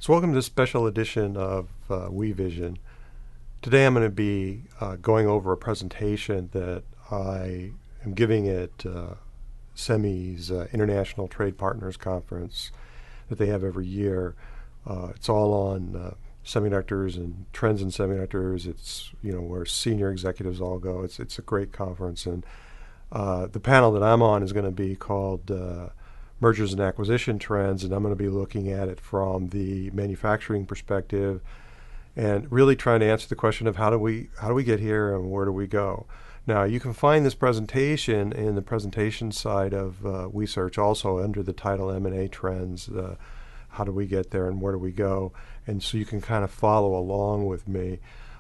So welcome to this special edition of WeVision. Today I'm going to be going over a presentation that I am giving at SEMI's International Trade Partners Conference that they have every year. It's all on semiconductors and trends in semiconductors. It's where senior executives all go. It's a great conference, and the panel that I'm on is going to be called mergers and acquisition trends, and I'm going to be looking at it from the manufacturing perspective and really trying to answer the question of how do we get here and where do we go. Now, you can find this presentation in the presentation side of WeSearch, also under the title M&A Trends. How do we get there and where do we go? And so you can kind of follow along with me.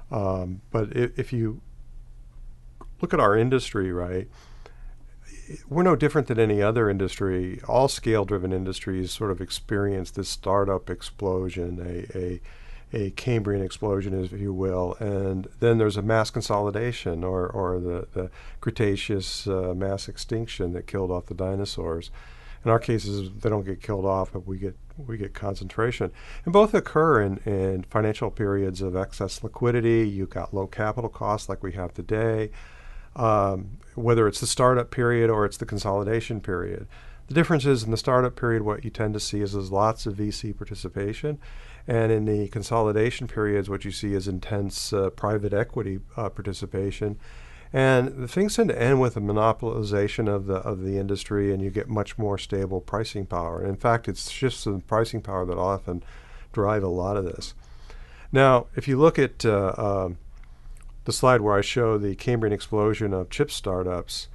But if you look at our industry, right, we're no different than any other industry. All scale-driven industries sort of experience this startup explosion, a Cambrian explosion, if you will, and then there's a mass consolidation or the Cretaceous mass extinction that killed off the dinosaurs. In our cases, they don't get killed off, but we get concentration. And both occur in financial periods of excess liquidity. You've got low capital costs like we have today. Whether it's the startup period or it's the consolidation period. The difference is in the startup period, what you tend to see is there's lots of VC participation. And in the consolidation periods, what you see is intense private equity participation. And the things tend to end with a monopolization of the industry, and you get much more stable pricing power. And in fact, it's shifts in pricing power that often drive a lot of this. Now, if you look at the slide where I show the Cambrian explosion of chip startups,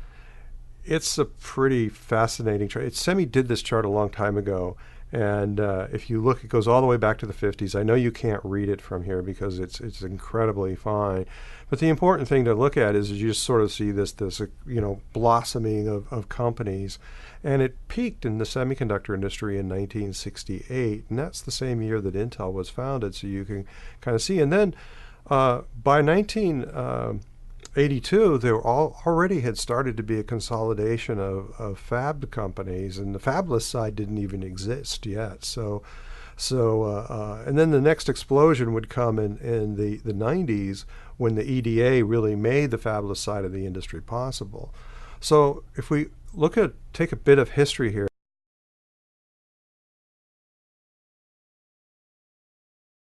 it's a pretty fascinating chart. SEMI did this chart a long time ago, and if you look, it goes all the way back to the 50s. I know you can't read it from here because it's incredibly fine, but the important thing to look at is you just sort of see this blossoming of companies, and it peaked in the semiconductor industry in 1968, and that's the same year that Intel was founded, so you can kind of see. And then by 1982, there already had started to be a consolidation of fab companies, and the fabless side didn't even exist yet. And then the next explosion would come in the 90s when the EDA really made the fabless side of the industry possible. So if we take a bit of history here.